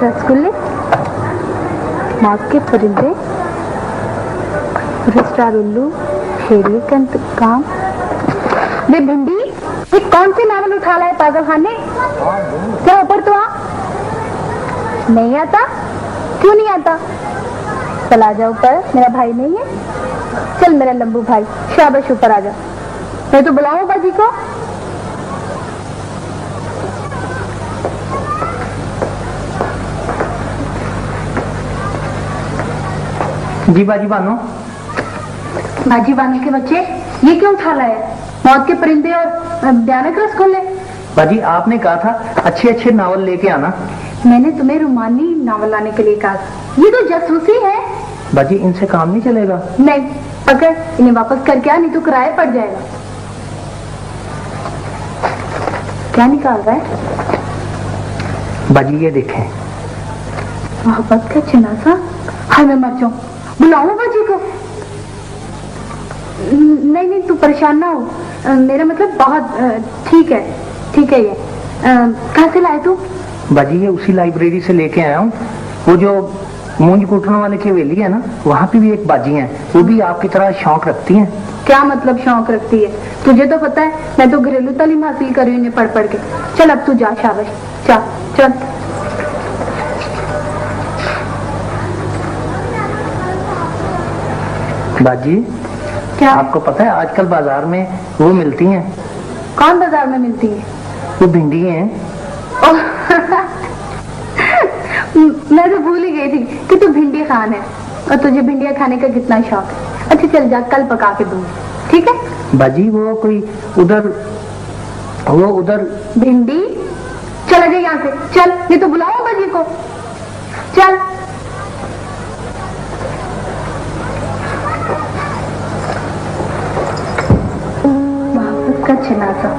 रसगुल्ले, मौत के परिंदे, रजिस्ट्रार उल्लू, शेरिए का इंतकाम। वे भिंडी, ये कौन सी नावल उठा लाए पागल खाने? क्या ऊपर तो आ? नहीं आता? क्यों नहीं आता? चल आ जा ऊपर, मेरा भाई नहीं है? चल मेरा लंबू भाई, शाबाश ऊपर आ जा। मैं तो बुलाऊं बाजी को? जी बाजी बानो। बाजी बानो के बच्चे, ये क्यों उठा लाए? मौत के परिंदे और भयानक रसगुल्ले। बाजी आपने कहा था अच्छे अच्छे नावल लेके आना। मैंने तुम्हें रोमानी नावल लाने के लिए कहा था। ये तो जासूसी है। बाजी इनसे काम नहीं चलेगा। नहीं, पकड़ इन्हें वापस करके आ, नहीं तो किराया पड़ जाएगा। क्या निकाल रहा है? बाजी ये देखें। मोहब्बत का चनासा। हाय मैं मर जाऊं। बुलाऊं बाजी को? नहीं नहीं, तू परेशान ना हो। मेरा मतलब बहुत ठीक है ये। कहाँ से लाए तू? बाजी ये उसी लाइब्रेरी से लेके आया हूँ। वो जो मूंज कुटने वाले की हवेली है ना, वहाँ पे भी एक बाजी है, वो भी आपकी तरह शौक रखती हैं। क्या मतलब शौक रखती है? तुझे तो पता है मैं तो घरेलू तालीम हासिल कर रही हूँ पढ़ पढ़ के। चल अब तू जा, शाबाश, चल चल। बाजी क्या? आपको पता है आजकल बाजार में वो मिलती हैं। कौन बाजार में मिलती है? वो भिंडी हैं। मैं तो भूल ही गई थी कि तू भिंडी खान है और तुझे भिंडियाँ खाने का कितना शौक है। अच्छा चल जा, कल पका के दूँ, ठीक है? बाजी वो कोई उधर भिंडी, चला जा यहाँ से, चल, नहीं तो बुलाओ बाजी को। चल। मोहब्बत का जनाजा।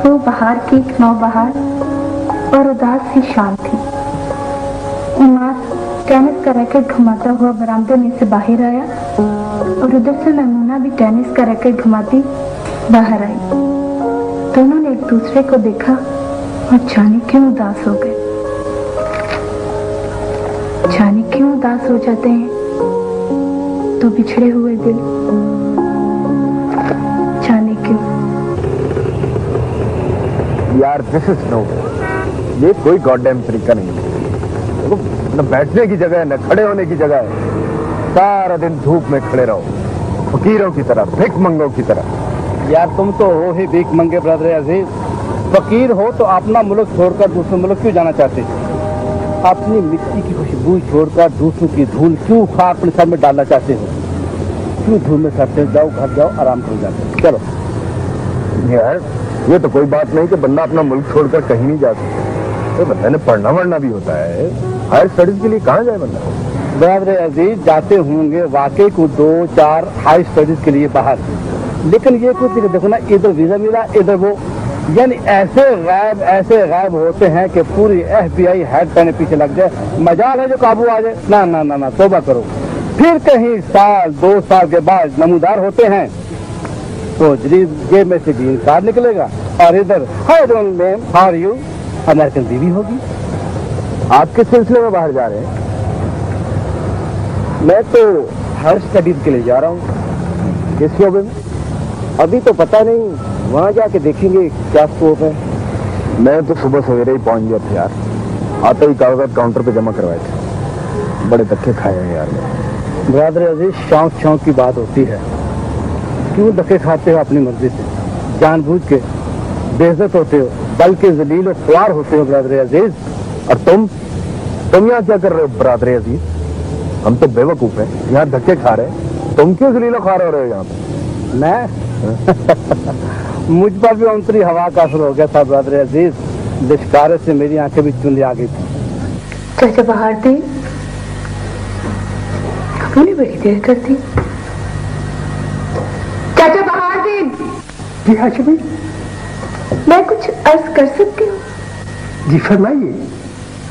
वो बाहर की एक नौबहार और उदास सी शाम थी। इमाद टेनिस का रैकेट घुमाता हुआ बरामदे में से बाहर आया और उधर से मैमूना भी टेनिस का रैकेट घुमाती बाहर आई। दोनों ने एक दूसरे को देखा और जाने क्यों उदास हो गए। जाने क्यों उदास हो जाते हैं तो बिछड़े हुए दिल, जाने क्यों। यार दिस इज नो, ये कोई गॉडडैम तरीका नहीं है। न बैठने की जगह है, न खड़े होने की जगह है। सारा दिन धूप में खड़े रहो, फकीरों की तरह, भिख मंगों की तरह। यार तुम तो हो ही भिख मंगे ब्रदर अजीज। फकीर हो तो अपना मुल्क छोड़कर दूसरे मुल्क क्यों जाना चाहते? अपनी मिट्टी की खुशबू छोड़कर दूसरों की धूल क्यों खाक अपने सर में डालना चाहते हो? क्यों धूल में सरते? जाओ घर जाओ, आराम कर जाते। चलो यार ये तो कोई बात नहीं कि बंदा अपना मुल्क छोड़कर कहीं नहीं जा सकता। तो बंदा ने पढ़ना वढ़ना भी होता है। हायर स्टडीज के लिए कहाँ जाए बंदा? ब्रदर अजीज जाते होंगे वाकई को 2-4 हाई स्टडीज के लिए बाहर, लेकिन ये कुछ देखो ना, इधर वीजा मिला इधर वो, यानी ऐसे गायब होते हैं कि पूरी FBI हेड पैने पीछे लग जाए, मजाल है जो काबू आ जाए। ना ना ना ना, तौबा करो। फिर कहीं साल 2 साल के बाद नमूदार होते हैं तो जेब में से ग्रीन कार्ड निकलेगा और इधर hi don't name how are you American बीवी होगी। आप किस सिलसिले में बाहर जा रहे हैं? मैं तो हर स्टडीज के लिए जा रहा हूँ। किस शोबे में? अभी तो पता नहीं, वहाँ जाके देखेंगे क्या स्कोप है। मैं तो सुबह सवेरे ही पहुंच गया था यार, आते ही कागजात काउंटर पे जमा करवाए थे। बड़े धक्के खाए हैं यार। ब्रदर अजीज, शौक की बात होती है, क्यों धक्के खाते हो अपनी मर्जी से, जानबूझ के बेइज्जत होते हो, बल्कि जलील और ख्वार होते हो ब्रदर अजीज। और तुम यहाँ क्या कर रहे हो ब्रदर अजीज? हम तो बेवकूफ हैं, यहाँ धक्के खा रहे हैं, तुम क्यों जलीलो खार हो रहे हो यहाँ पे? मैं मुझ पर भी अंतरी हवा का असर हो गया था ब्रदर अजीज, लिशकारे से मेरी आंखें भी चुंदी आ गई थी। चाचा बाहर थे, तूने बड़ी देर कर दी। चाचा बाहर थे। जी हाशिमी, मैं कुछ अर्ज कर सकती हूँ? जी फरमाइए।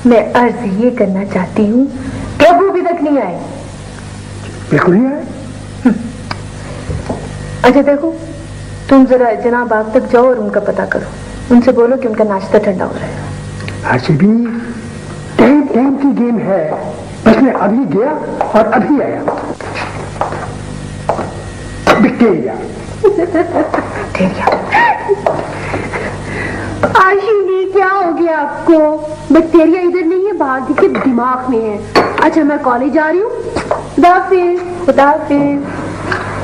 मैं अर्ज ये करना चाहती हूँ, प्रभु अभी तक नहीं आए। बिल्कुल नहीं आए। अच्छा देखो, तुम जरा जनाब बाग तक जाओ और उनका पता करो, उनसे बोलो कि उनका नाश्ता ठंडा हो रहा है। हाशिमी, टाइम की गेम है, बस मैं अभी गया और अभी आया। विक्टोरिया। आशिनी, क्या हो गया आपको? बैक्टीरिया इधर नहीं है, बाहर के दिमाग में है। अच्छा मैं कॉलेज जा रही हूँ, खुदाफिज।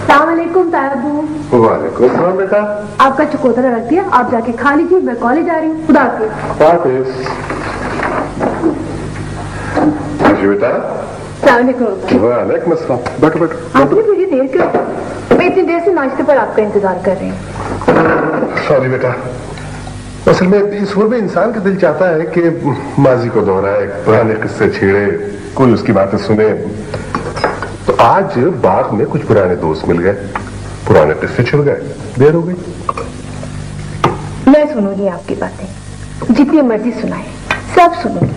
सलामुअलैकुम ताबू। वालेकुम सलाम बेटा। आपका चकोतरा रख दिया, आप जाके खा लीजिए, मैं कॉलेज जा रही हूँ। खुदाफिज। बेटा। सलामुअलैकुम। वालेकुम अस्सलाम। बैठो बैठो। आपने मुझे देर क्यों? मैं इतनी देर से नाश्ते पर आपका इंतजार कर रही हूँ। सॉरी बेटा, असल में इस उम्र में इंसान का दिल चाहता है कि माजी को दोहराए, पुराने किस्से छेड़े, कोई उसकी बातें सुने। तो आज बाग में कुछ पुराने दोस्त मिल गए, पुराने किस्से छिड़ गए, देर हो गई। मैं सुनूंगी आपकी बातें, जितनी मर्जी सुनाए, सब सुनूंगी,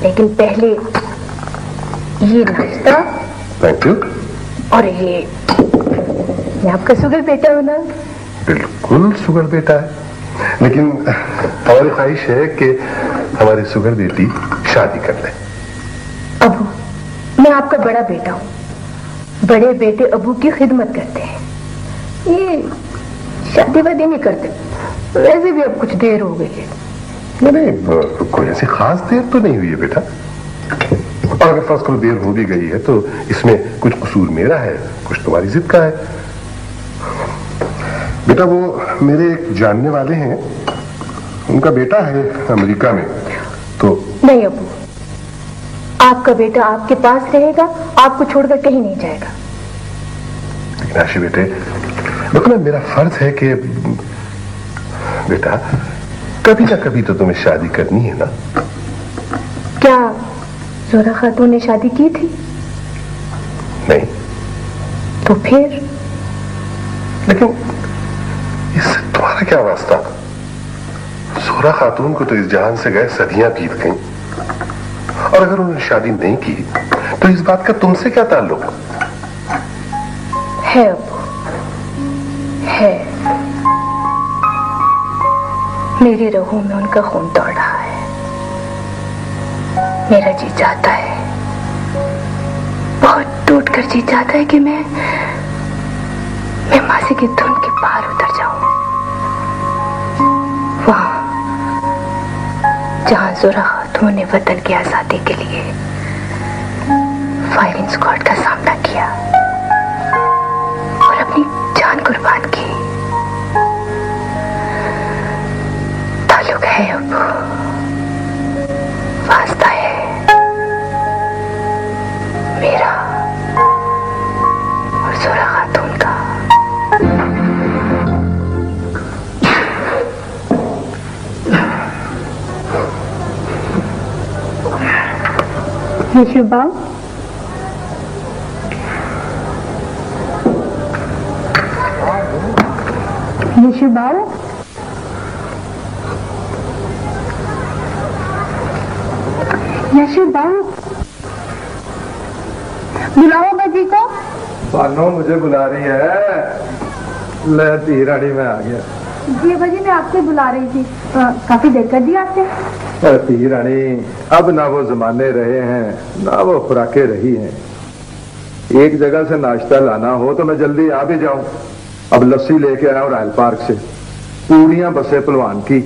लेकिन पहले ये नाश्ता। Thank you. और ये मैं आपका शुगर बेटा हूं ना? बिल्कुल शुगर बेटा है, लेकिन हमारी ख्वाहिश है कि हमारी शुगर बेटी शादी कर ले। अबू, मैं आपका बड़ा बेटा हूँ, बड़े बेटे अबू की खिदमत करते हैं, ये शादी वादी नहीं करते। वैसे भी अब कुछ देर हो गई है। नहीं, कोई ऐसी खास देर तो नहीं हुई है बेटा, और अगर फर्ज करो देर हो भी गई है तो इसमें कुछ कसूर मेरा है, कुछ तुम्हारी जिद का है। बेटा वो मेरे एक जानने वाले हैं, उनका बेटा है अमेरिका में, तो। नहीं अबू, आपका बेटा आपके पास रहेगा, आपको छोड़कर कहीं नहीं जाएगा। राशि बेटे, देखो ना, मेरा फर्ज है कि बेटा कभी ना कभी तो तुम्हें शादी करनी है ना। क्या जोरा खातून ने शादी की थी? नहीं। तो फिर? लेकिन इससे तुम्हारा क्या वास्ता? जोरा खातून को तो इस जहान से गए सदियां बीत गईं, और अगर उन्होंने शादी नहीं की तो इस बात का तुमसे क्या ताल्लुक? है अबू, है। मेरी रूह में उनका खून दौड़ रहा है। मेरा जी चाहता है, बहुत टूट कर जी चाहता है कि मैं मासी की धुन के पार उतर जाऊं, वहां जहां जोरा खातून ने वतन की आजादी के लिए फायरिंग स्क्वाड का सामना किया और अपनी जान कुर्बान की। ताल्लुक है अबू, वास्ता है मेरा और जोरा खातून का। शुभा, यशु बाबू, यशु बाबू, बुलाओ बाजी को। बानो मुझे बुला रही है। ले धी रानी मैं आ गया। जी बाजी, मैं आपको बुला रही थी। काफी देर कर दी आपने। धी रानी, अब ना वो जमाने रहे हैं ना वो खुराकें रही हैं। एक जगह से नाश्ता लाना हो तो मैं जल्दी आ भी जाऊं। अब लस्सी लेके आया हूं रायल पार्क से, पूड़ियां बसे पलवान की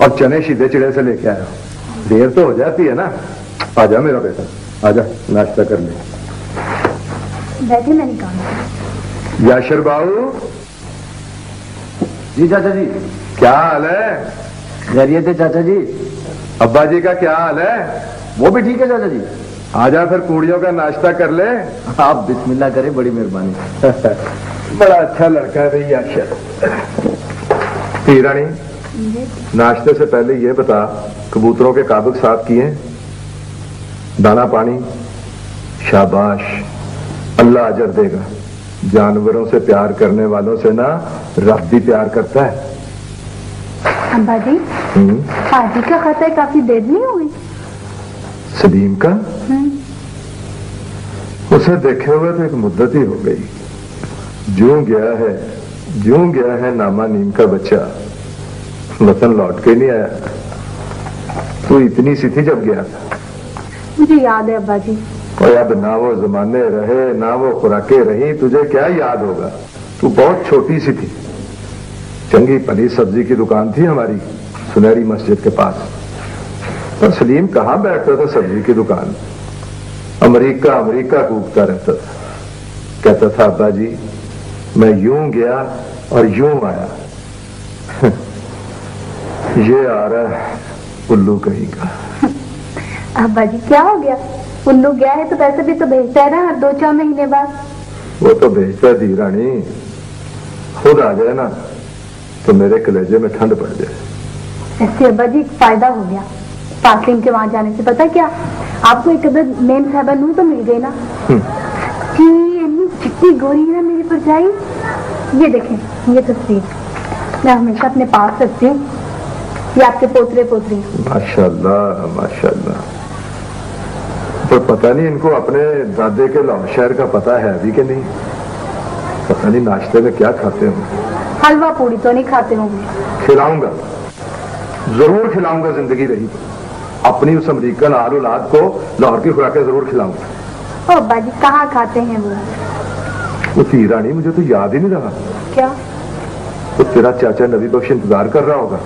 और चने सीधे चिड़े से लेके आया हूं। देर तो हो जाती है ना। आजा मेरा बेटा, आजा नाश्ता कर ले। बैठे, मैं निकाल। याशर बाबू। जी चाचा जी। क्या हाल है? खैरियत है चाचा जी। अब्बा जी का क्या हाल है? वो भी ठीक है चाचा जी। आजा फिर पूड़ियों का नाश्ता कर ले। आप बिस्मिल्लाह करें, बड़ी मेहरबानी। बड़ा अच्छा लड़का है भाई याशर। धी रानी, नाश्ते से पहले ये बता, कबूतरों के काबुल साफ किए? दाना पानी? शाबाश, अल्लाह अजर देगा। जानवरों से प्यार करने वालों से ना रब भी प्यार करता है। अब्बा जी, शादी का खत है, काफी देर नहीं हुई? सलीम का? उसे देखे हुए तो एक मुद्दत ही हो गई। जूं गया है नामा नीम का बच्चा, वतन लौट के नहीं आया। तू इतनी सी थी जब गया था। मुझे याद है अब्बा जी। और अब ना वो जमाने रहे ना वो खुराकें रही, तुझे क्या याद होगा? तू बहुत छोटी सी थी। चंगी पली सब्जी की दुकान थी हमारी सुनहरी मस्जिद के पास। पर सलीम कहाँ बैठता था सब्जी की दुकान? अमेरिका अमेरिका कूदता रहता था। कहता था अब्बा जी, मैं यूं गया और यूं आया। ये आ रहा है उल्लू कहीं का। अब्बा जी, क्या हो गया? उल्लू गया है तो पैसे भी तो भेजता है ना, 2-4 महीने बाद। वो तो भेजता धी रानी, खुद आ जाए ना तो मेरे कलेजे में ठंड पड़ जाए। ऐसे अब्बा जी, एक फायदा हो गया फासिम के वहां जाने से। पता क्या, आपको एक अदर मेन साहबा नू तो मिल गई ना। चिट्टी गोरी है ना मेरी परछाई। ये देखें, ये तस्वीर मैं हमेशा अपने पास रखती हूँ। ये आपके पोतरे पोतरी। माशाल्लाह माशाल्लाह। पर पता नहीं इनको अपने दादे के लाहौर शहर का पता है अभी कि नहीं। पता नहीं नाश्ते में क्या खाते होंगे। हलवा पूड़ी तो नहीं खाते होंगे? खिलाऊंगा, जरूर खिलाऊंगा, जिंदगी रही तो। अपनी उस अमरीकन आल औलाद को लाहौर की खुराकें जरूर खिलाऊंगा। ओ अब्बा जी, कहाँ खाते हैं वो? वो धी रानी, मुझे तो याद ही नहीं रहा। क्या? तो तेरा चाचा नबी बख्श इंतजार कर रहा होगा।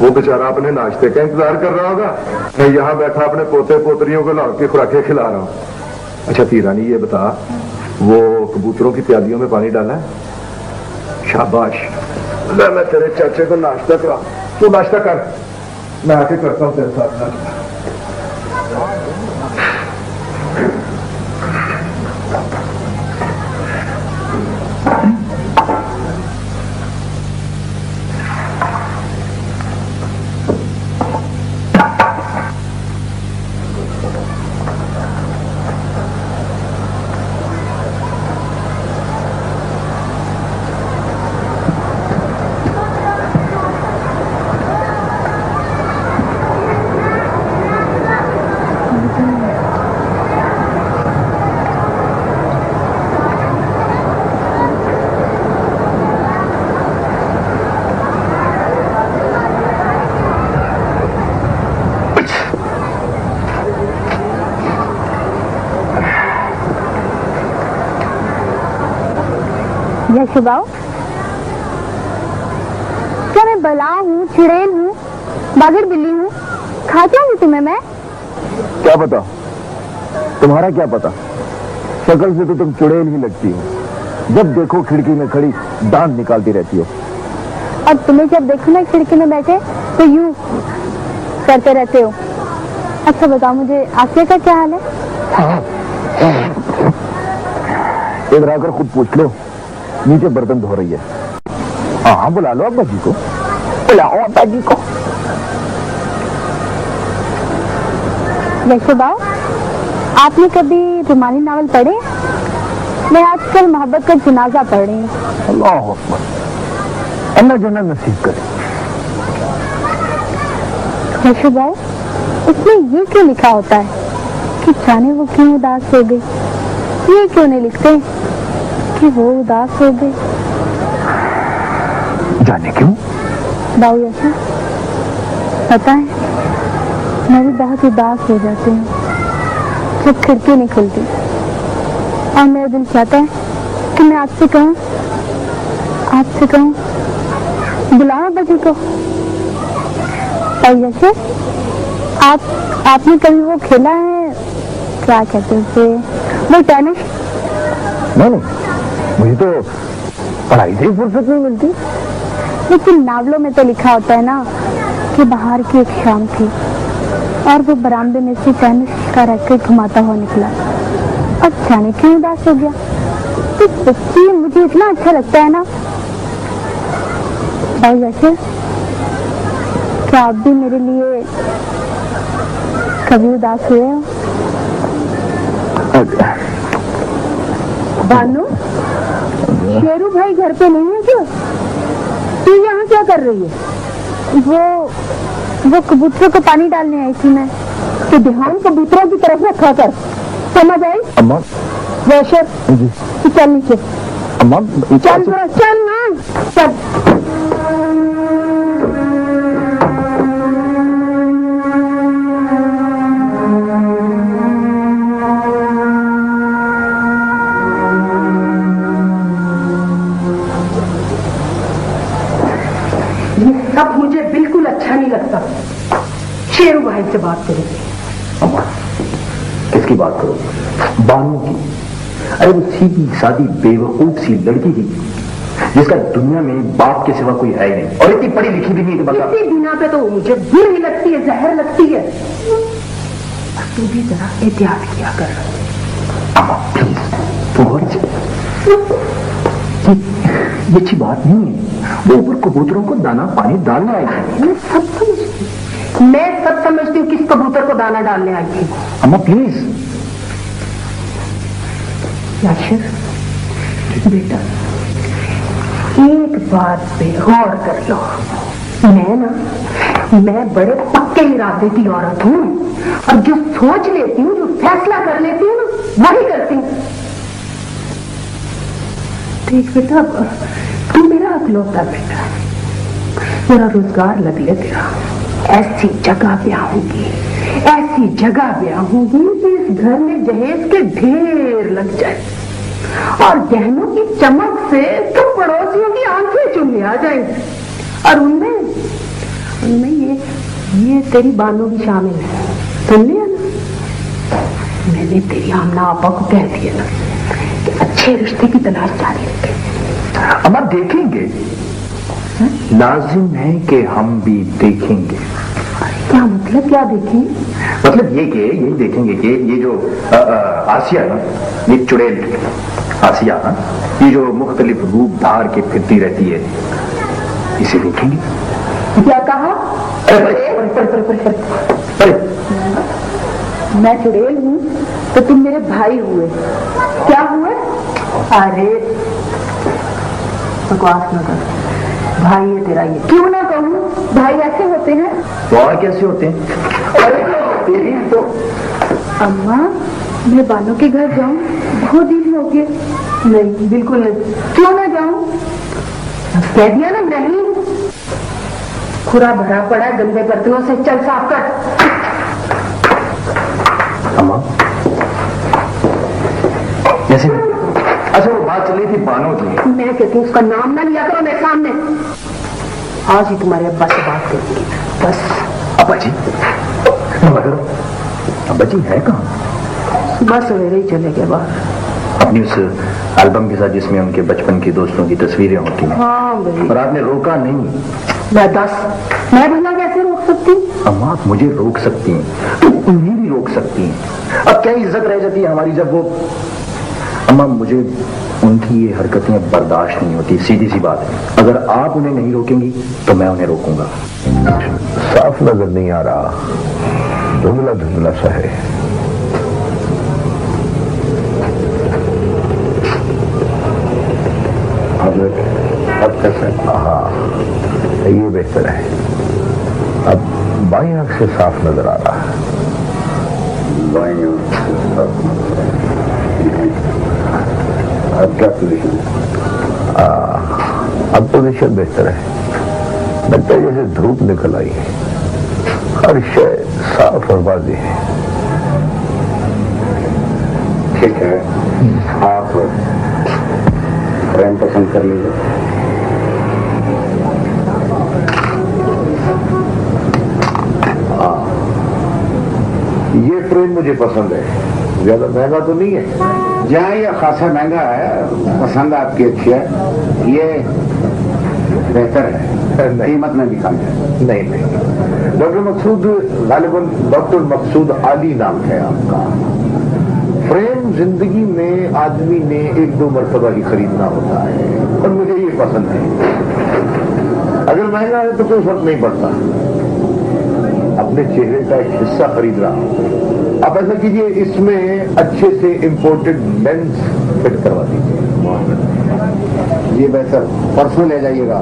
वो बेचारा अपने नाश्ते का इंतजार कर रहा होगा। मैं यहाँ बैठा अपने पोते पोतरियों को लाहौर की खुराकें खिला रहा हूँ। अच्छा धी रानी, ये बता, वो कबूतरों की प्यालियों में पानी डाला है? शाबाश। मैं तेरे चाचे को नाश्ता करा। तू नाश्ता कर, मैं आके करता हूँ तेरे साथ नाश्ता। यशुबाऊ, क्या मैं बला हूँ, चिड़ैल हूँ, बागर बिल्ली हूँ? खाती हूँ तुम्हें मैं? क्या पता, तुम्हारा क्या पता? शक्ल से तो तुम चुड़ैल ही लगती हो। जब देखो खिड़की में खड़ी दांत निकालती रहती हो। और तुम्हें जब देखो ना खिड़की में बैठे तो यूं करते रहते हो। अच्छा बताओ मुझे, आसिया का क्या हाल है? इधर आकर खुद पूछ लो, नीचे बर्तन धो रही है। हाँ बुला लो अब्बा जी को, बुलाओ अब्बा जी को। यशुबाऊ, आपने कभी रुमानी नावल पढ़े? मैं आजकल मोहब्बत का जनाजा पढ़ रही हूँ। अल्लाह अकबर। अल्लाह जन्नत नसीब करे। यशु भाई, इसमें ये क्यों लिखा होता है कि जाने वो क्यों उदास हो गई? ये क्यों नहीं लिखते कि वो उदास हो गई? जाने क्यों? बाबू यशु, पता है मैं भी बहुत उदास हो जाती हूँ जब खिड़की नहीं खुलती और मेरा दिल चाहता है कि मैं आपसे कहूँ बुलाओ बजी को। और जैसे आपने कभी वो खेला है, क्या कहते हैं उसे, वो टेनिस? नहीं, मुझे तो पढ़ाई से ही फुर्सत नहीं मिलती। लेकिन नावलों में तो लिखा होता है ना कि बाहर की एक शाम थी और वो बरामदे में से टेनिस का रैकेट घुमाता हुआ निकला और जाने क्यों उदास हो गया। तो सच्ची मुझे इतना अच्छा लगता है ना। और वैसे क्या आप भी मेरे लिए कभी उदास हुए हो? बानू, शेरू भाई घर पे नहीं है क्या? तू यहाँ क्या कर रही है? वो कबूतरों को पानी डालने आई थी मैं। तो ध्यान कबूतरों की तरफ रखा कर, समझ आई? अम्मा वैशर जी, तू चल नीचे, अम्मा चल ना, चल। अब मुझे बिल्कुल अच्छा नहीं लगता। शेरू भाई से बात करेंगे। अम्मा किसकी बात करो? बानू की। अरे वो सीधी सादी बेवकूफ सी लड़की की जिसका दुनिया में बाप के सिवा कोई है ही नहीं और इतनी पढ़ी लिखी भी नहीं। इसी बिना पे तो मुझे बुरी लगती है, जहर लगती है। तू भी जरा एहतियात किया कर। अम्मा प्लीज, ये अच्छी बात नहीं है। वो ऊपर कबूतरों को दाना पानी डालने आई थी। मैं सब समझती हूँ किस कबूतर को दाना डालने आई थी। अम्मा प्लीज। याशिर बेटा, एक बात पे गौर कर लो। मैं बड़े पक्के इरादे की औरत हूँ और जो सोच लेती हूँ, जो फैसला कर लेती हूँ ना, वही करती हूँ। देख बेटा, तू मेरा अकलौता बेटा, मेरा रोजगार लग ले तेरा। ऐसी जगह पे आऊंगी कि इस घर में जहेज के ढेर लग जाए और गहनों की चमक से तो पड़ोसियों की आंखें चुनने आ जाएंगी। और उनमें ये तेरी बानू भी शामिल है। सुन लिया ना, मैंने तेरी आमना आपा को कह दिया ना कि अच्छे रिश्ते की तलाश जारी रखें। अम्मा देखेंगे, लाजिम है कि हम भी देखेंगे। क्या मतलब? क्या देखें? मतलब यही देखेंगे कि ये जो आसिया ना, ये चुड़ैल आसिया, ये जो मुख्तलिफ रूप धार के फिरती रहती है, इसे देखेंगे। क्या कहा? मैं चुड़ैल हूँ तो तुम मेरे भाई हुए। क्या हुए? अरे बकवास न कर, भाई है तेरा ये। क्यों ना कहूँ, भाई ऐसे होते हैं। तो और कैसे होते हैं? अरे तेरी तो अम्मा, मैं बानू के घर जाऊं? बहुत दिन हो गए। नहीं, बिल्कुल नहीं। क्यों ना जाऊं? कह दिया ना नहीं। खुरा भरा पड़ा है गंदे बर्तनों से, चल साफ कर। अम्मा जैसे अच्छा वो बात चली थी बानू की। मैं कहती हूँ उसका नाम ना लिया करो मेरे सामने। आज ही तुम्हारे अब्बा से बात करेंगे बस। अब्बा जी? अब्बा जी है कहाँ? सुबह सवेरे ही चले गए बाहर। अपनी उस एल्बम के साथ जिसमें उनके बचपन की दोस्तों की तस्वीरें होती हैं। हाँ भाई। पर आपने रोका नहीं। मैं भला कैसे रोक सकती हूँ? अम्मा आप मुझे रोक सकती हैं तो उन्हें भी रोक सकती हैं। अब क्या इज्जत रह जाती है हमारी जब वो। अम्मा मुझे उनकी ये हरकतें बर्दाश्त नहीं होती, सीधी सी बात है। अगर आप उन्हें नहीं रोकेंगी तो मैं उन्हें रोकूंगा। साफ नजर नहीं आ रहा, धुंधला धुंधला सा है। अब कैसे? हाँ, ये बेहतर है। अब बाई आंख से साफ नजर आ रहा है। बाई आंख से साफ। अब क्या पोजीशन? अब पोजीशन बेहतर है। लगता है जैसे धूप निकल आई है, हर शय साफ और वाज़ेह है। ठीक है, आप फ्रेम पसंद कर लीजिए। हाँ, ये फ्रेम मुझे पसंद है। ज्यादा महंगा तो नहीं है? जहाँ ये खासा महंगा है, पसंद आपकी अच्छी है, ये बेहतर है। कीमत में भी कम है। नहीं, डॉक्टर मकसूद, गालिबन डॉक्टर मकसूद आली नाम है आपका। फ्रेम जिंदगी में आदमी ने 1-2 मरतबा ही खरीदना होता है, और मुझे ये पसंद है। अगर महंगा है तो कोई फर्क नहीं पड़ता, अपने चेहरे का एक हिस्सा खरीद रहा हूं। आप ऐसा कीजिए, इसमें अच्छे से इंपोर्टेड लेंस फिट करवा दीजिए। ये बेहतर, परसों ले जाइएगा।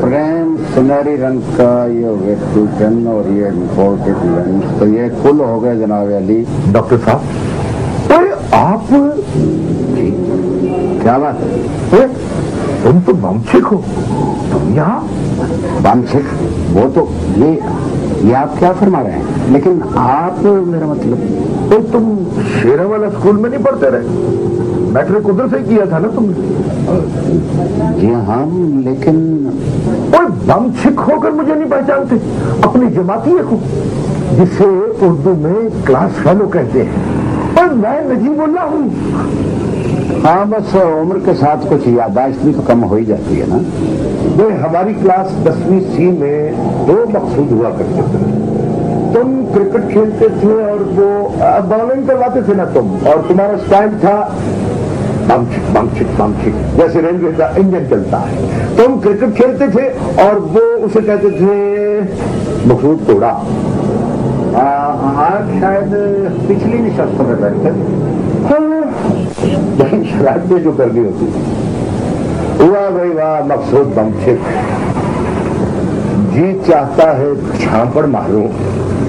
फ्रेम सुनहरी रंग का, ये वेक्टूटन और ये इंपोर्टेड लेंस, तो ये कुल हो गए जनाब अली। डॉक्टर साहब, अरे आप जी, क्या बात है? तुम तो बमछिक हो, तुम यहाँ? बमछिक? वो तो ये आप क्या फरमा रहे हैं? लेकिन आप, मेरा मतलब, तो तुम शेरावाला स्कूल में नहीं पढ़ते रहे? मैट्रिक उधर से किया था ना तुमने? जी हाँ, लेकिन और बमछिक होकर मुझे नहीं पहचानते? अपनी जमाती को, जिसे उर्दू में क्लास फेलो कहते हैं, और मैं नजीबुल्लाह हूँ। हाँ, बस उम्र के साथ कुछ याददाश्त भी तो कम हो ही जाती है ना। वो हमारी क्लास 10वीं सी में 2 मकसूद हुआ करते थे। तुम क्रिकेट खेलते थे और वो बॉलिंग करवाते थे ना तुम, और तुम्हारा स्टाइल था बमछिक बमछिक बमछिक, जैसे रेलवे का इंजन चलता है। तुम क्रिकेट खेलते थे और वो उसे कहते थे मकसूद तोड़ा। आप शायद पिछली निशस्त में बैठते लेकिन शरारतें जो करनी होती थी। वाह भाई वाह, मकसूद बमछिक, जी चाहता है झांपड़ मारूं।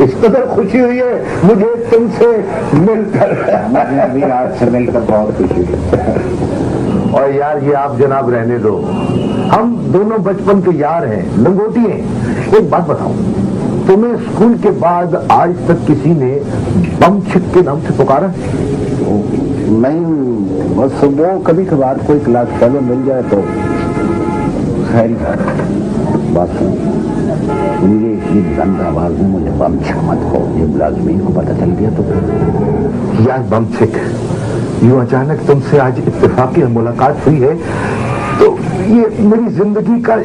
इस कदर खुशी हुई है मुझे तुमसे मिलकर। मुझे भी आपसे मिलकर बहुत खुशी हुई। और यार, ये आप जनाब रहने दो, हम दोनों बचपन के यार हैं, लंगोटी हैं। एक बात बताओ, तुम्हें स्कूल के बाद आज तक किसी ने बमछिक के नाम से पुकारा? नहीं, बस वो कभी कभार कोई क्लास फेलो मिल जाए तो खैर। बस मुझे इतनी गंदा आवाज में मुझे बमछिक मत हो, ये मुलाजमीन को पता चल गया तो। यार बमछिक, यूं अचानक तुमसे आज इत्तेफाकी मुलाकात हुई है, तो ये मेरी जिंदगी का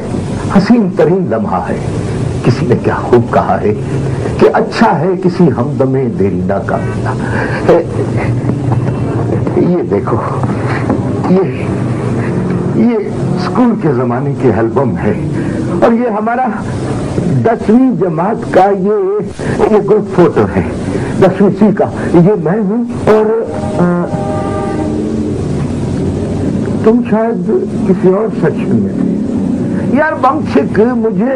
हसीन तरीन लम्हा है। किसी ने क्या खूब कहा है कि अच्छा है किसी हमदमे देरीना का मिलना। ये देखो, ये स्कूल के जमाने के एल्बम है, और ये हमारा 10वीं जमात का ये ग्रुप फोटो है। 10वीं सी का ये मैं हूं, और तुम शायद किसी और सेक्शन में थे। यार बमछिक, मुझे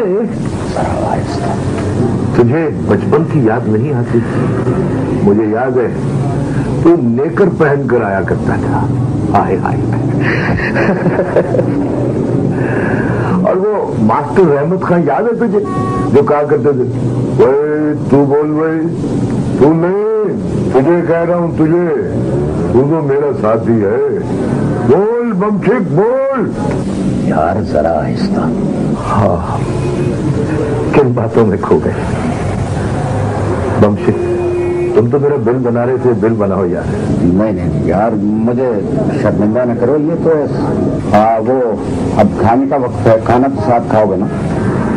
तुझे बचपन की याद नहीं आती? मुझे याद है तू नेकर पहन कर आया करता था। हाय हाय। और वो मास्टर रहमत खान याद है तुझे, जो कहा करते थे, ओए तू बोल भाई, तू नहीं, तुझे कह रहा हूं, तुझे, तू तो मेरा साथी है, बोल बमछिक बोल। यार जरा आहिस्ता। हाँ, किन बातों में खो गए बमछिक? तुम तो मेरा बिल बना रहे थे, बिल बनाओ यार। नहीं यार, मुझे शर्मिंदा न करो। ये तो वो अब खाने का वक्त है, खाना तो साथ खाओगे ना?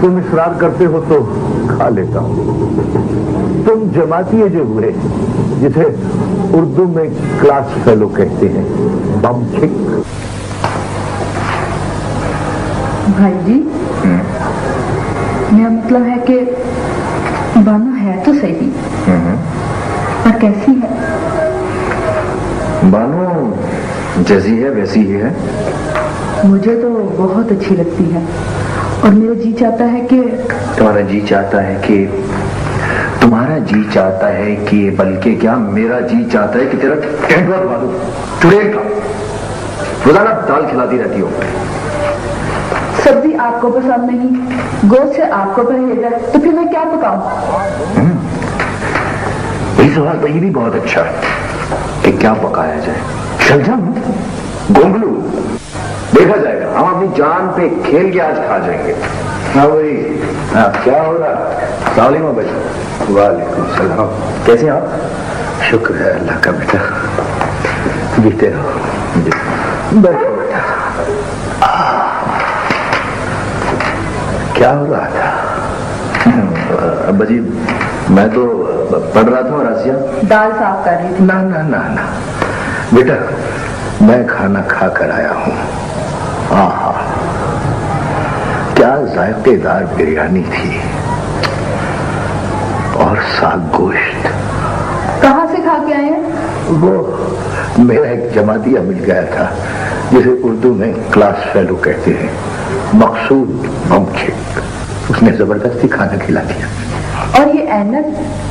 तुम इसरार करते हो तो खा लेता हूँ। तुम जमाती जो हुए, जिसे उर्दू में क्लास फेलो कहते हैं, बमछिक। भाई जी, मेरा मतलब है कि बानो है तो सही, पर कैसी है? बानो जैसी है वैसी ही है। मुझे तो बहुत अच्छी लगती है और मेरा जी चाहता है कि तुम्हारा जी चाहता है कि बल्कि क्या मेरा जी चाहता है कि तेरा टेंट बनवा दूं। चुड़ैल का रोजाना दाल खिलाती रहती हो। सब्जी आपको पसंद नहीं, गोश्त से आपको परहेज है, तो फिर मैं क्या पकाऊं? यही सवाल तो ये भी बहुत अच्छा है कि क्या पकाया जाए। शलजम, गोंगलू, देखा जाएगा। हम अपनी जान पे खेल के आज खा जाएंगे। हाँ वही। हाँ क्या हो रहा? सालिमा भाई। वालेकुम सलाम। कैसे हैं आप? शुक्र है अल्लाह का बेटा। जीते रहो। बैठो बेटा। क्या हो रहा था? अब्बा जी मैं तो पढ़ रहा था। राजिया दाल साफ कर रही थी। ना ना ना ना बेटा, मैं खाना खा कर आया हूँ। आहा क्या जायकेदार बिरयानी थी और साग गोश्त। कहाँ से खा के आए हैं? वो मेरा एक जमातिया मिल गया था जिसे उर्दू में क्लास फेलो कहते हैं, मकसूद बमशिक। उसने जबरदस्ती खाना खिला दिया। और ये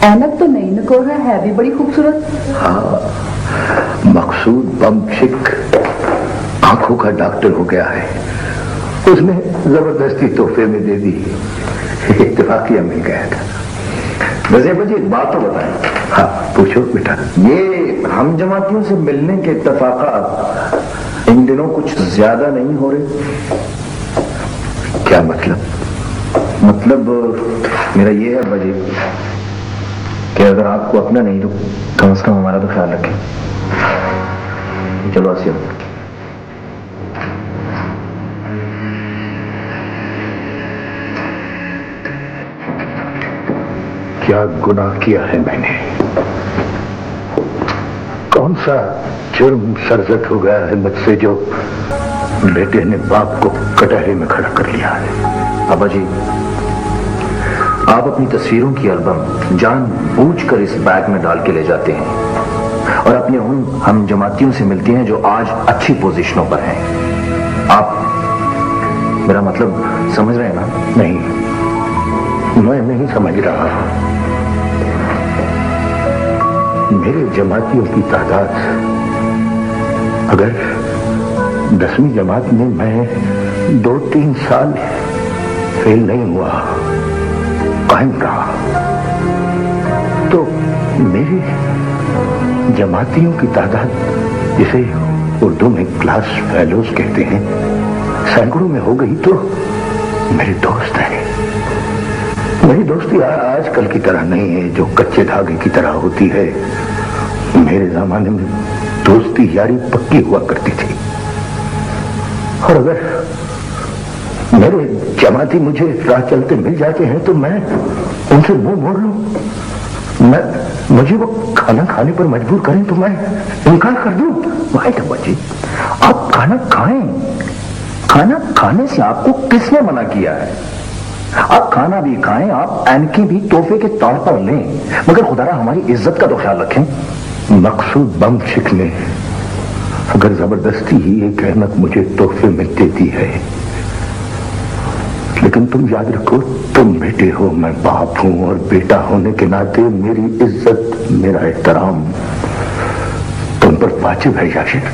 ऐनक तो नहीं नकोरा है भी बड़ी खूबसूरत। हाँ, मकसूद बमशिक आंखों का डॉक्टर हो गया है। उसने जबरदस्ती तोहफे में दे दी। इत्तेफाकिया मिल गया था। वैसे मुझे एक बात तो बताएं। हाँ पूछो बेटा। ये हम जमातियों से मिलने के इत्तेफाकात इन दिनों कुछ ज्यादा नहीं हो रहे? क्या मतलब? मेरा ये है बजे कि अगर आपको अपना नहीं तो कम से कम हमारा तो ख्याल रखें। चलो आसिया। क्या गुनाह किया है मैंने? कौन सा जुर्म सरजद हो गया है मुझसे जो बेटे ने बाप को कटहरे में खड़ा कर लिया है? अब्बा जी आप अपनी तस्वीरों की एल्बम जानबूझकर इस बैग में डाल के ले जाते हैं और अपने उन हम जमातियों से मिलते हैं जो आज अच्छी पोजीशनों पर हैं। आप मेरा मतलब समझ रहे हैं ना? नहीं, मैं नहीं समझ रहा। मेरे जमातियों की तादाद, अगर 10वीं जमात में मैं 2-3 साल फेल नहीं हुआ, कायम रहा, तो मेरी जमातियों की तादाद, जिसे उर्दू में क्लास फेलोज कहते हैं, सैकड़ों में हो गई। तो मेरे दोस्त हैं। मेरी दोस्ती आजकल की तरह नहीं है जो कच्चे धागे की तरह होती है। मेरे जमाने में दोस्ती यारी पक्की हुआ करती थी। और अगर मेरे जमाती मुझे राह चलते मिल जाते हैं तो मैं उनसे मुंह मोड़ लूं। मुझे वो खाना खाने पर मजबूर करें तो मैं इनकार कर दूं। वाइट अब्बा जी आप खाना खाएं। खाना खाने से आपको किसने मना किया है? आप खाना भी खाएं, आप एनकी भी तोहफे के तौर पर लें, मगर खुदारा हमारी इज्जत का तो ख्याल रखें। मकसूद बमशिक ने अगर जबरदस्ती ही एक ऐनक मुझे तोहफे में दे दी है, लेकिन तुम याद रखो तुम बेटे हो, मैं बाप हूं, और बेटा होने के नाते मेरी इज्जत, मेरा एहतराम तुम पर वाजिब है याशिर।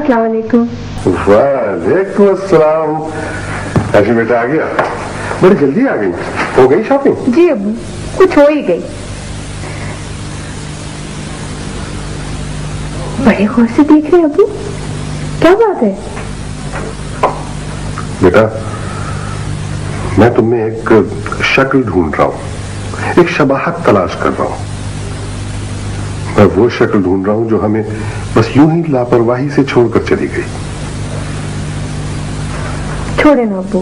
अस्सलाम वालेकुम। वालेकुम अस्सलाम। ऐसे बेटा आ गया, बड़ी जल्दी आ गई। हो गई शॉपिंग? जी अब्बू, कुछ हो ही गई। बड़े गौर से देख रहे हैं अब्बू, क्या बात है? बेटा, मैं तुम्हें एक शक्ल ढूंढ रहा हूं, एक शबाहत तलाश कर रहा हूं। मैं वो शक्ल ढूंढ रहा हूं जो हमें बस यूं ही लापरवाही से छोड़कर चली गई। छोड़े ना अब्बू,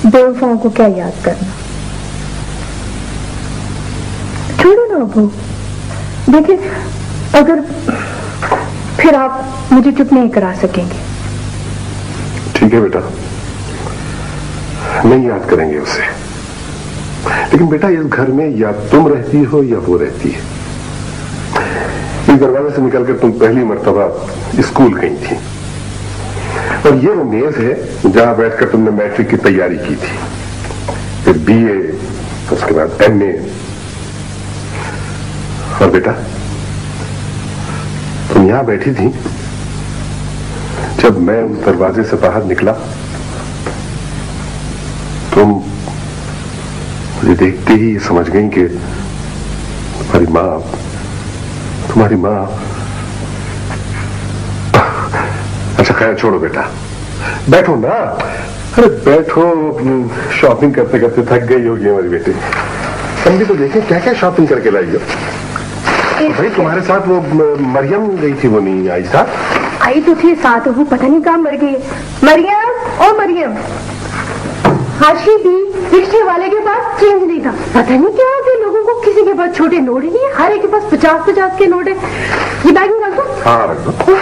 बेवफाओं को क्या याद करना। छोड़ो ना अब्बू, देखिए अगर फिर आप मुझे चुप नहीं करा सकेंगे। ठीक है बेटा, नहीं याद करेंगे उसे। लेकिन बेटा, इस घर में या तुम रहती हो या वो रहती है। इस दरवाजे से निकलकर तुम पहली मर्तबा स्कूल गई थी, और ये वो मेज है जहां बैठकर तुमने मैट्रिक की तैयारी की थी, फिर बीए, उसके बाद एमए। और बेटा, तुम यहां बैठी थी जब मैं उस दरवाजे से बाहर निकला। तुम मुझे देखते ही समझ गई कि तुम्हारी मां। अच्छा खैर छोड़ो बेटा, बैठो ना। अरे बैठो, शॉपिंग करते करते थक गई होगी हमारी बेटी। हम भी तो देखें क्या क्या शॉपिंग करके लाई हो। भाई तुम्हारे साथ वो मरियम गई थी, वो नहीं आई साथ? आई तो थी साथ, वो पता नहीं कहाँ मर गई। मरियम, ओ मरियम। हाशी भी रिक्शे वाले के पास चेंज नहीं था। पता नहीं क्या है लोगों को, किसी के पास छोटे नोट ही नहीं है, हर एक के पास 50-50 के नोट है। ये बैग में रख दो। हाँ रख दो।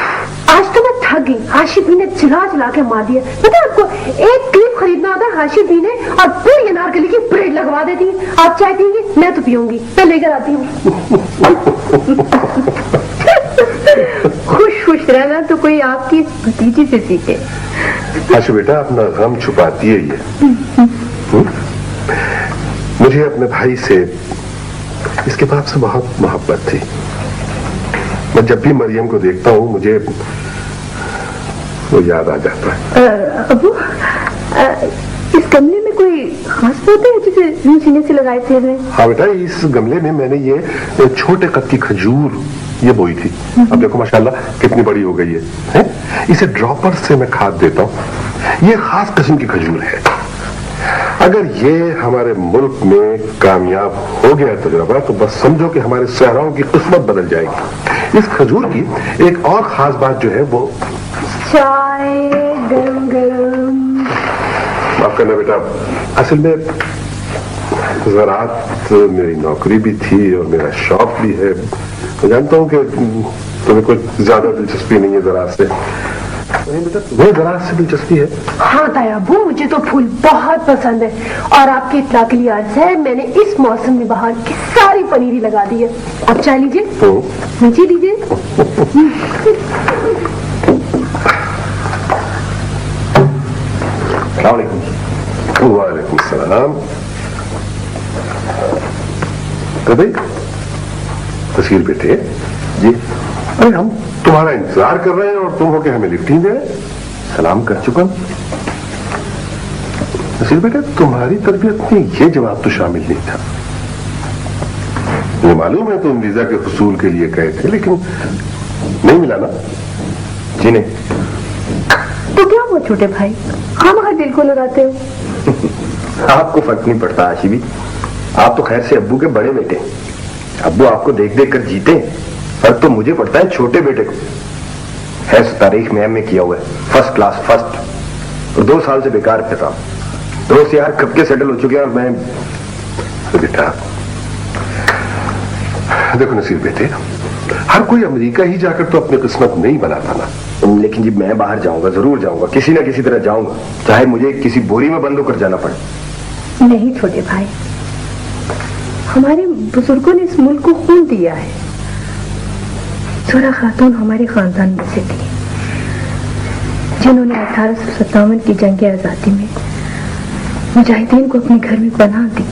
आज तो मैं थक गई, हाशी भी ने चिल्ला के मार दिया। पता है आपको, एक क्लिप खरीदना होता है हाशी भी ने, और पूरी अनारकली की ब्रेड लगवा देती है। आप चाय पियेंगी? मैं तो पीऊंगी, मैं लेकर आती हूँ। खुश खुश रहना तो कोई आपकी भतीजी से सीखे। अच्छा बेटा, अपना गम छुपाती है ये। मुझे अपने भाई से, इसके बाप से बहुत मोहब्बत थी। मैं जब भी मरियम को देखता हूँ मुझे वो याद आ जाता है। अबू, इस गमले में कोई खास पौधे है जिसे यूं सीने से लगाए थे? हाँ बेटा, इस गमले में मैंने ये छोटे कद की खजूर ये बोई थी। अब देखो माशाल्लाह कितनी बड़ी हो गई है? इसे ड्रॉपर से मैं खाद देता हूँ। ये खास किस्म की खजूर है। अगर ये हमारे मुल्क में कामयाब हो गया तजुर्बा, तो बस समझो कि हमारे सहराओं की किस्मत बदल जाएगी। इस खजूर की एक और खास बात जो है वो चाय गरम गरम। माफ करना बेटा, असल में ज़राअत मेरी नौकरी भी थी और मेरा शौक भी है। मैं जानता हूँ कि तुम्हें कुछ ज्यादा दिलचस्पी नहीं है ज़राअत से। नहीं बेटा, तुम्हें ज़राअत से दिलचस्पी है? हाँ तायाबू, मुझे तो फूल बहुत पसंद है, और आपके इत्तला के लिए आज है मैंने इस मौसम में बाहर की सारी पनीरी लगा दी है। आप चाय लीजिए, नीचे लीजिए। वालेकुम सलाम। तो भाई तस्वीर बेटे जी, अरे हम तुम्हारा इंतजार कर रहे हैं और तुम हो के हमें लिफ्ट ही दे रहे। सलाम कर चुका। तस्वीर बेटे, तुम्हारी तरबियत में ये जवाब तो शामिल नहीं था। मुझे मालूम है तुम वीजा के हुसूल के लिए गए थे, लेकिन नहीं मिला ना? जी नहीं। तो क्या हुआ छोटे भाई, हम हर दिल को लगाते हो। आपको फर्क नहीं पड़ता आशिबी, आप तो खैर से अब्बू के बड़े बेटे। अब्बू आपको देख देख कर जीते, फर्क तो मुझे पड़ता है छोटे बेटे को। है तारीख में एमए किया हुआ है, फर्स्ट क्लास फर्स्ट, और 2 साल से बेकार फिर रहा हूं। दोस्त यार कब के सेटल हो चुके हैं, और मैं बेटा देखो नसीर बेटे, हर कोई अमेरिका ही जाकर तो अपनी किस्मत नहीं बनाता ना। लेकिन जी मैं बाहर जाऊंगा, जरूर जाऊंगा, किसी ना किसी तरह जाऊंगा, चाहे मुझे किसी बोरी में बंद होकर जाना पड़े। नहीं छोटे भाई, हमारे बुजुर्गों ने इस मुल्क को खून दिया है। जोरा खातून हमारे खानदान में से थी, जिन्होंने 1857 की जंग आजादी में मुजाहिदीन को अपने घर में बना दी,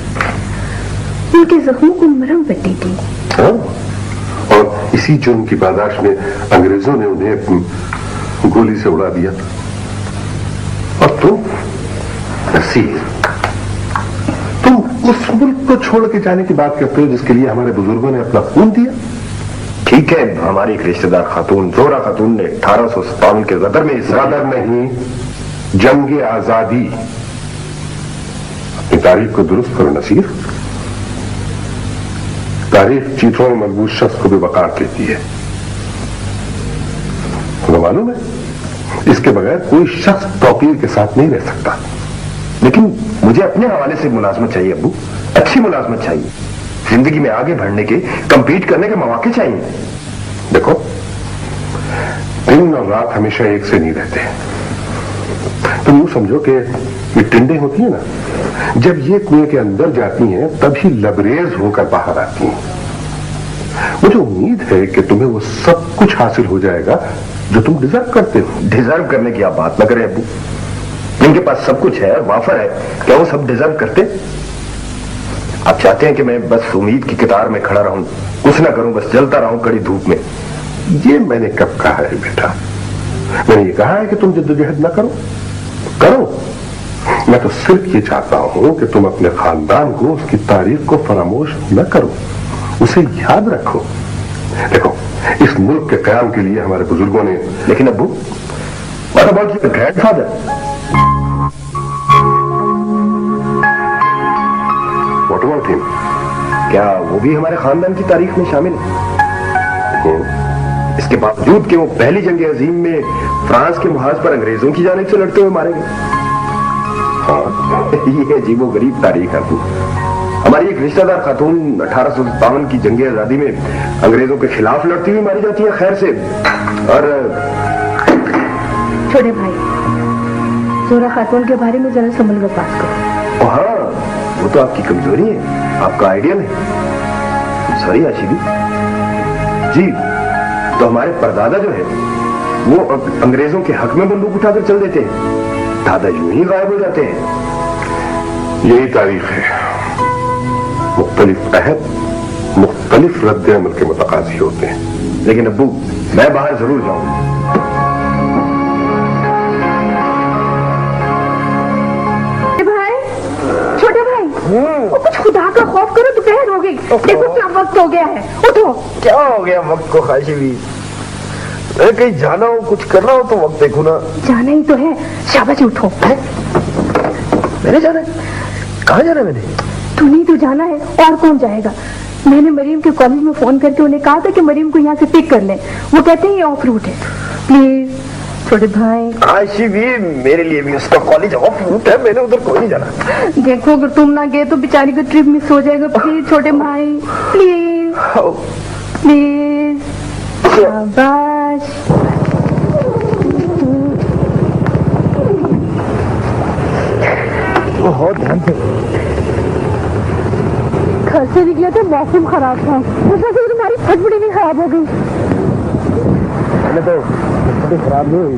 उनके जख्मों को मरहम पट्टी दी। हाँ? और इसी जुर्म की पादाश में अंग्रेजों ने उन्हें गोली से उड़ा दिया था। और तुम नसीर, तुम उस मुल्क को छोड़ के जाने की बात करते हो जिसके लिए हमारे बुजुर्गों ने अपना खून दिया। ठीक है, हमारी एक रिश्तेदार खातून जोहरा खातून ने 1857 के गदर में गदर नहीं, जंग आजादी। अपनी तारीख को दुरुस्त करो नसीर। तारीख चीथों में मलबूस शख्स को भी वकार देती है। तुम्हें मालूम है, इसके बगैर कोई शख्स तौकीर के साथ नहीं रह सकता। लेकिन मुझे अपने हवाले से मुलाजमत चाहिए अब्बू, अच्छी मुलाजमत चाहिए। जिंदगी में आगे बढ़ने के, कंपीट करने के मौके चाहिए। देखो, दिन और रात हमेशा एक से नहीं रहते। तुम यूं समझो कि ये टिंडे होती है ना, जब ये कुएं के अंदर जाती हैं तभी लबरेज होकर बाहर आती हैं। मुझे उम्मीद है कि तुम्हें वो सब कुछ हासिल हो जाएगा जो तुम डिजर्व करते हो। डिजर्व करने की आप बात न करें अब्बू। जिनके पास सब कुछ है, वाफर है, क्या वो सब डिजर्व करते? आप चाहते हैं कि मैं बस उम्मीद की कतार में खड़ा रहूं, कुछ ना करूं, बस जलता रहूं कड़ी धूप में। ये मैंने कब कहा है बेटा? मैंने ये कहा है कि तुम जद्दोजहद ना करो। करो। मैं तो सिर्फ ये चाहता हूं कि तुम अपने खानदान को, उसकी तारीख को फरामोश न करो, उसे याद रखो। देखो, इस मुल्क के कयाम के लिए हमारे बुजुर्गों ने। लेकिन अब्बू, what about your grandfather? What about him? क्या वो भी हमारे खानदान की तारीख में शामिल है? इसके बावजूद कि वो पहली जंग अजीम में फ्रांस के मुहाज पर अंग्रेजों की जानिब से लड़ते हुए मारे गए। हाँ, ये अजीबो गरीब तारीख है। हमारी एक रिश्तेदार खातून 1857 की जंग आजादी में अंग्रेजों के खिलाफ लड़ती हुई मारी जाती है खैर से। और छोटे भाई, जोहरा खातून के बारे में जरा समझ में बात करो। हाँ, वो तो आपकी कमजोरी है, आपका आइडियल है। सॉरी आशिबी जी, तो हमारे परदादा जो है वो अंग्रेजों के हक में बंदूक उठाकर चल देते हैं, दादा यूं ही गायब हो जाते हैं। यही तारीख है। मुख्तलिफ अहद मुख्तलिफ रद्द अमल के मुतकाजी होते हैं। लेकिन अब्बू, मैं बाहर जरूर जाऊंगा। वो कुछ खुदा का खौफ करो, दोपहर हो गई। देखो क्या वक्त हो गया है, उठो। क्या हो गया वक्त को खाशिबी? कहीं जाना हो, कुछ करना हो तो वक्त देखो ना। जाना ही तो है, शाबाश उठो। मैंने जाना है? कहाँ जाना है मैंने? तू नहीं तो जाना है, और कौन जाएगा? मैंने मरीम के कॉलेज में फोन करके उन्हें कहा था कि मरीम को यहाँ से पिक कर ले। वो कहते हैं ये ऑफ रूट है। प्लीज छोटे भाई। आशिबी, मेरे लिए भी उसका कॉलेज ऑफ रूट है, मैंने उधर कोई नहीं जाना। देखो, अगर तुम ना गए तो बेचारी का ट्रिप मिस हो जाएगा। प्लीज छोटे भाई, प्लीज प्लीज। शाबाश। बहुत ध्यान से। घर से निकले तो मौसम खराब था, उसमें से तुम्हारी फटफड़ी भी खराब हो गई। मैंने तो खराब नहीं हुई,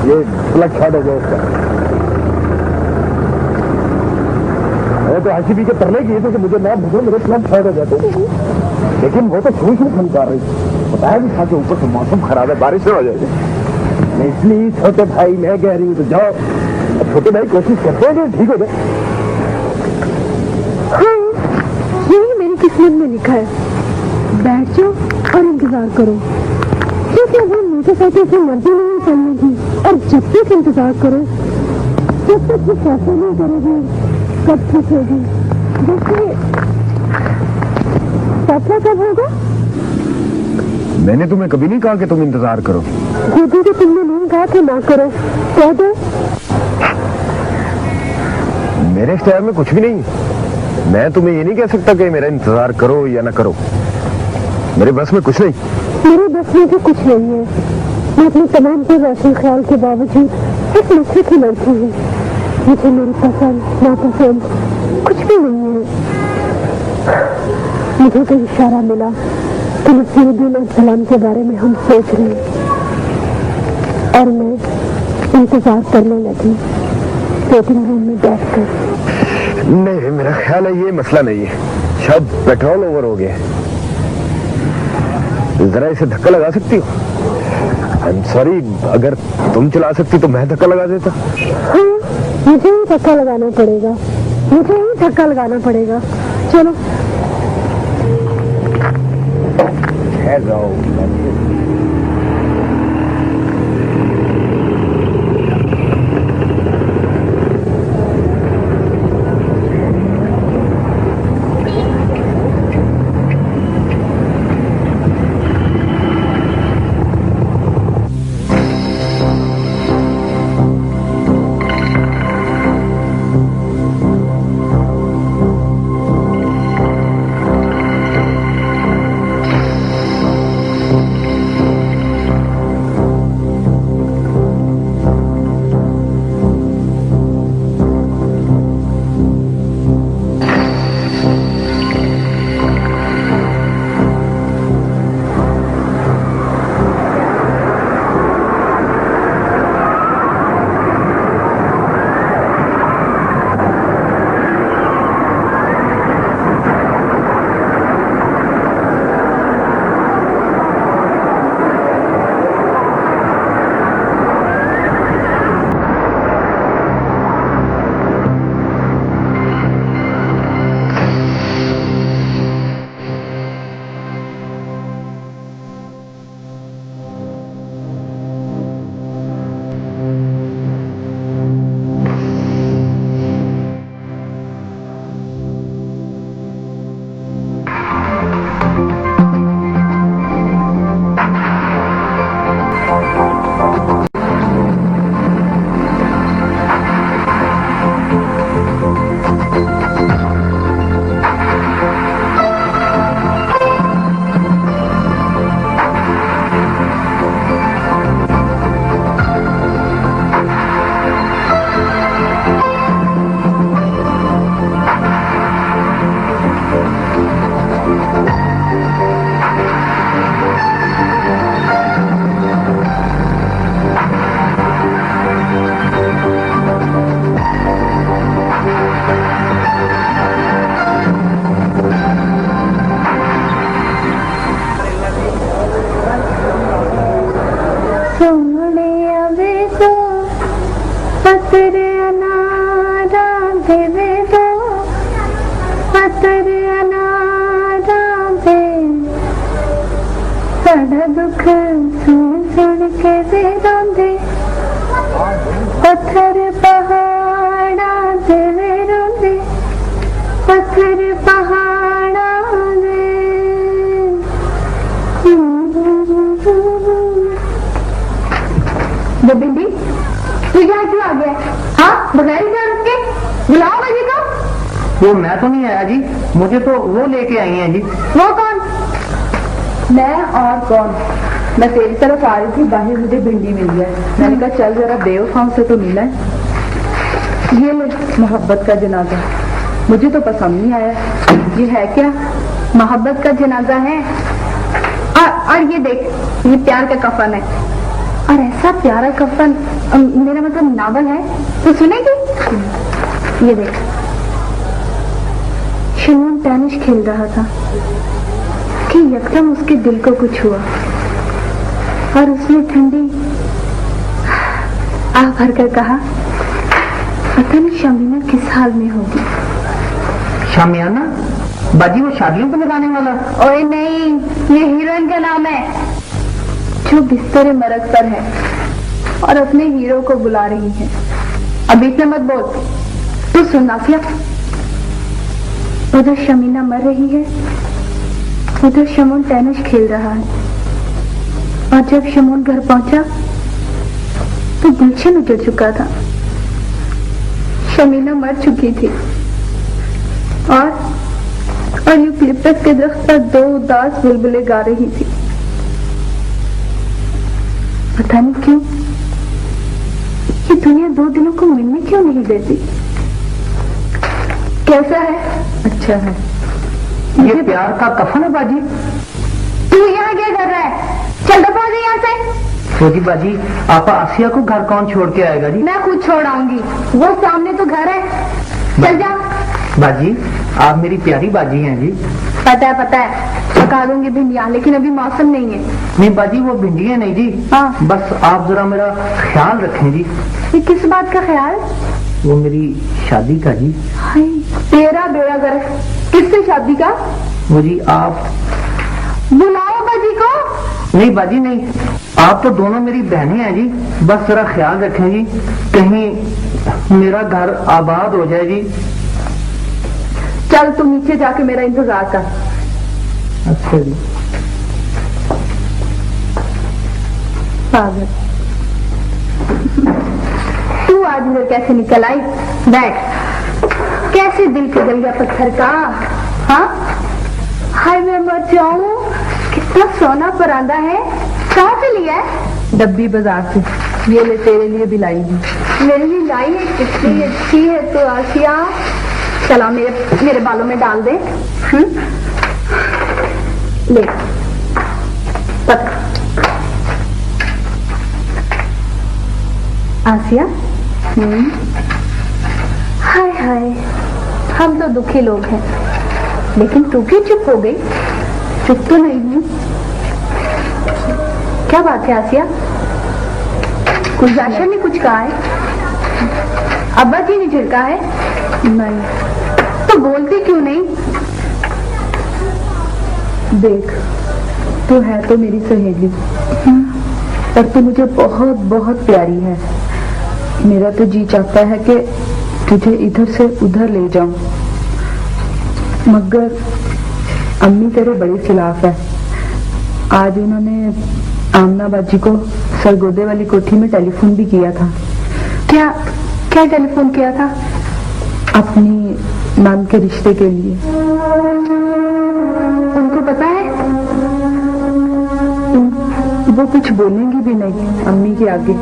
ये प्लग शॉर्ट हो गया उसका। मैं तो आशिबी के तरले किए थे कि मुझे ना भूलो, मेरे प्लग शॉर्ट हो जाते। लेकिन वो तो शुरू शुरू खनकार रही, बताया भी था कि ऊपर से मौसम खराब है, बारिश हो जाएगी। इसलिए छोटे भाई मैं कह रही हूँ तो जाओ। अब छोटे भाई कोशिश करते हैं कि ठीक हो जाए। हाँ, यही मेरी किस्मत में लिखा है। बैठ जाओ और इंतजार करो, क्योंकि अब हम मोटरसाइकिल से मर्जी नहीं चलने की। और जब तक इंतजार करो, जब तक वो फैसला नहीं करोगी कब ठीक होगी। जैसे फैसला कब होगा? मैंने तुम्हें कभी नहीं कहा कि तुम इंतजार करो। खुद तो तुमने नहीं कहा कि ना करो, कह दो। मेरे इख्तियार में कुछ भी नहीं। मैं तुम्हें ये नहीं कह सकता कि मेरा इंतजार करो या ना करो, मेरे बस में कुछ नहीं। मेरे बस में भी कुछ नहीं है। मैं अपने तमाम के रोशन ख्याल के बावजूद एक नशे की लड़की हूँ। मुझे मेरी पसंद नापसंद कुछ भी नहीं है। मुझे कोई इशारा मिला कि नसीरुद्दीन और सलाम के बारे में हम सोच रहे हैं, और मैं इंतजार करने लगी वेटिंग रूम में बैठकर। नहीं, मेरा ख्याल है ये मसला नहीं है, शायद पेट्रोल ओवर हो गया। जरा इसे धक्का लगा सकती हो? आई एम सॉरी, अगर तुम चला सकती तो मैं धक्का लगा देता। हाँ, मुझे ही धक्का लगाना पड़ेगा, मुझे ही धक्का लगाना पड़ेगा। चलो जाओ। साढ़ा दुख सुन सुन के दे रोंदे, पत्थर पहाड़ा दे वे रोंदे, पत्थर पहाड़ा दे। वो बिंदी तू यहाँ क्यों आ गया? हाँ बगैर जा रुके बुलाओ मुझे को। वो मैं तो नहीं आया जी, मुझे तो वो लेके आई हैं जी। वो कौन? मैं और कौन? मैं तेरी तरफ आ रही थी, बाहर मुझे भिंडी मिल गया। मैंने कहा चल जरा बेवफाओं से तो मिला है। ये ले मोहब्बत का जनाजा, मुझे तो पसंद नहीं आया। ये है क्या? मोहब्बत का जनाजा है। और ये देख, ये प्यार का कफन है। और ऐसा प्यारा कफन, मेरा मतलब नावल है, तो सुनेगी? ये देख, शमून टेनिस खेल रहा था कि यकदम उसके दिल को कुछ हुआ और उसने ठंडी आह भरकर कहा, पता नहीं शामियाना किस हाल में होगी। शामियाना? बाजी वो शादियों पे लगाने वाला? ओए नहीं, ये हीरोइन का नाम है जो बिस्तर मरग पर है और अपने हीरो को बुला रही है। अब इतना मत बोल, तू सुन नाफिया। उधर शमीना मर रही है, उधर शमून टेनिस खेल रहा है। और जब शमून घर पहुंचा तो गुलशन उजड़ चुका था, शमीना मर चुकी थी और यूकलिप्टस के दरख्त पर दो उदास बुलबुलें गा रही थी। पता नहीं क्यों ये दुनिया दो दिलों को मिलने क्यों नहीं देती। कैसा है? अच्छा है। ये प्यार का कफन है बाजी। तू यहाँ क्या कर रहा है? चल दफा हो यहाँ से। तो जी बाजी, आपा आसिया को घर कौन छोड़ के आएगा जी? मैं खुद छोड़ आऊंगी, वो सामने तो घर है। चल जा। बाजी, आप मेरी प्यारी बाजी हैं जी। पता है पका दूंगी भिंडियाँ, लेकिन अभी मौसम नहीं है। नहीं बाजी वो भिंडियाँ नहीं जी, हाँ। बस आप जरा मेरा ख्याल रखें जी। ये किस बात का ख्याल? वो मेरी शादी का जी। हाय तेरा बेड़ा गर्क। किससे शादी का? वो जी आप बुलाओ बाजी को। नहीं बाजी नहीं, आप तो दोनों मेरी बहनें हैं जी, बस जरा ख्याल रखें जी, कहीं मेरा घर आबाद हो जाए जी। चल तू नीचे जाके मेरा इंतजार कर। अच्छा जी। पागल तू आज इधर कैसे निकल आई? बैठ। कैसे दिल पिघल गया पत्थर का? हाँ हाय मैं मर जाऊं। कितना सोना परांदा है। कहाँ से लिया है? डब्बी बाजार से। ये ले तेरे लिए भी लाई हूँ। मेरे लिए लाई है। कितनी अच्छी है तो आशिया। चला मेरे बालों में डाल दे। ले पक। आसिया। हाय हाय हम तो दुखी लोग हैं, लेकिन तू क्यों चुप हो गई? चुप तो नहीं हूँ। क्या बात है आसिया? कुछ जाशा ने कुछ कहा है? अब्बा जी ने झिड़का है? नहीं। तो बोलती क्यों नहीं? देख तू है तो मेरी सहेली, पर तू मुझे बहुत बहुत प्यारी है। मेरा तो जी चाहता है कि तुझे इधर से उधर ले जाऊं, मगर अम्मी तेरे बड़े खिलाफ है। आज उन्होंने आमना बाजी को सरगोदे वाली कोठी में टेलीफोन भी किया था। क्या क्या टेलीफोन किया था? अपनी नाम के रिश्ते के लिए। उनको पता है? वो कुछ बोलेंगी भी नहीं अम्मी के आगे।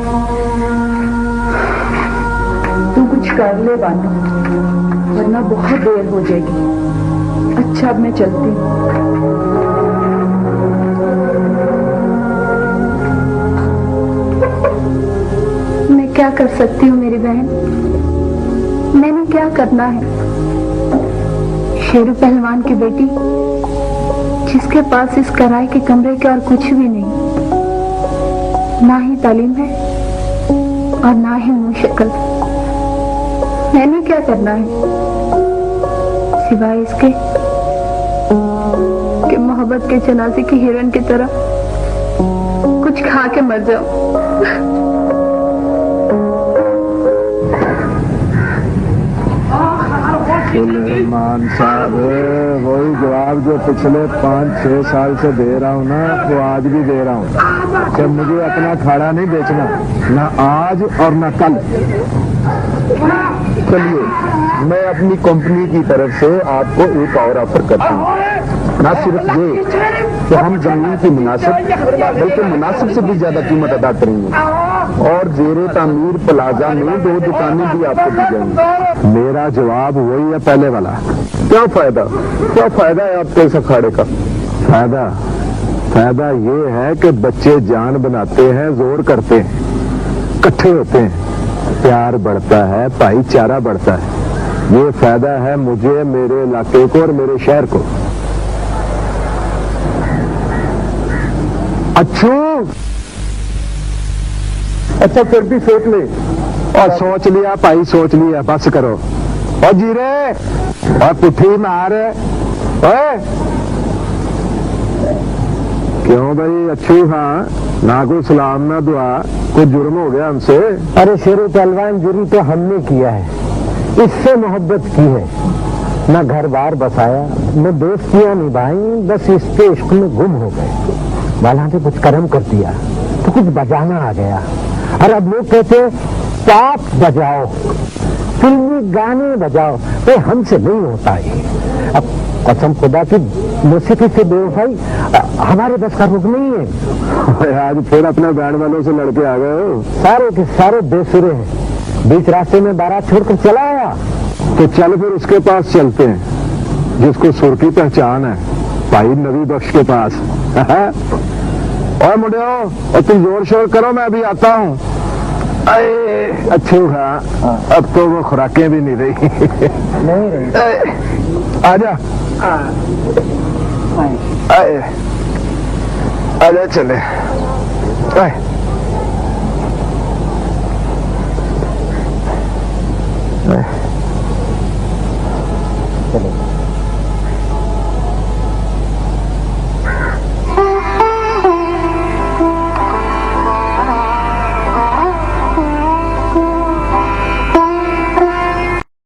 तू कुछ कर ले बानो, वरना बहुत देर हो जाएगी। अच्छा अब मैं चलती हूँ। मैं क्या कर सकती हूँ मेरी बहन? मैंने क्या करना है? शेरू पहलवान की बेटी, जिसके पास इस किराए के कमरे के और कुछ भी नहीं, ना ही तालीम है और ना ही मुंह शक्ल। मैंने क्या करना है सिवाय इसके कि मोहब्बत के जनाजे की हिरन की तरह कुछ खा के मर जाऊं। सुलेमान साहब, वही जवाब जो पिछले 5-6 साल से दे रहा हूँ ना, वो आज भी दे रहा हूँ कि मुझे अपना खाड़ा नहीं बेचना, ना आज और ना कल। चलिए मैं अपनी कंपनी की तरफ से आपको एक और ऑफर करता हूँ। ना सिर्फ ये कि हम जमीन की मुनासिब बल्कि मुनासिब से भी ज्यादा कीमत अदा करेंगे और जेरे तामीर प्लाजा में 2 दुकानें भी आपको दी जाएंगी। मेरा जवाब वही है पहले वाला। क्या फायदा है आपके इस अखाड़े का? फायदा ये है कि बच्चे जान बनाते हैं, जोर करते हैं, इकट्ठे होते हैं, प्यार बढ़ता है, भाईचारा बढ़ता है। ये फायदा है मुझे, मेरे इलाके को और मेरे शहर को। अच्छा फिर भी सोच ले। और सोच लिया भाई, सोच लिया, बस करो। और जीरे और पुट्ठी मार। ओए क्यों भाई अच्छी? हाँ ना कोई सलाम ना दुआ, कोई जुर्म हो गया हमसे? अरे शेरू पहलवान, जुर्म तो हमने किया है, इससे मोहब्बत की है, न घर बार बसाया, न दोस्तियां निभाई, बस इसके इश्क में गुम हो गए। वाला ने कुछ कर्म कर दिया तो कुछ बजाना आ गया। और अब लोग कहते पाप बजाओ, फिल्मी गाने बजाओ, तो हमसे नहीं होता है। अब कसम खुदा की मौसीकी से बेवफाई हमारे बस का रुख नहीं है। आज फिर अपने बैंड वालों से लड़के आ गए हो? सारे के सारे बेसुरे हैं। बीच रास्ते में बारात छोड़कर चला आया। तो चल फिर उसके पास चलते हैं जिसको सुर की पहचान है, भाई नबी बख्श के पास। और मुंडियो, और तुम जोर शोर करो, मैं अभी आता हूँ। अच्छे हाँ, अब तो वो खुराकें भी नहीं रही। नहीं रही। आजा। आए आजा चले आए